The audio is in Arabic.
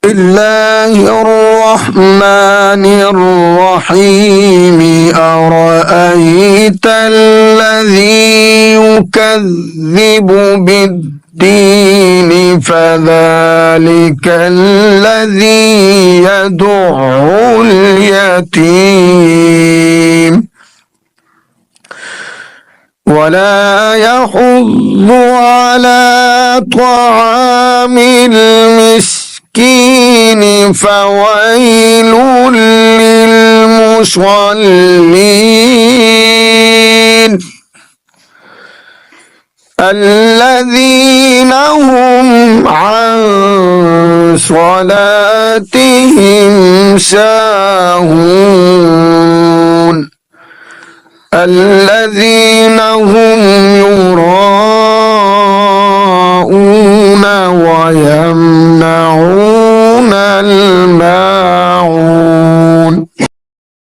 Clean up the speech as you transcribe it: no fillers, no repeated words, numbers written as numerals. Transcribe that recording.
الله الرحمن الرحيم أرأيت الذي يكذب بالدين فذلك الذي يدع اليتيم ولا يحض على طعام المسكين فويل للمصلين الذين هم عن صلاتهم ساهون الذين هم يراءون ويمنعون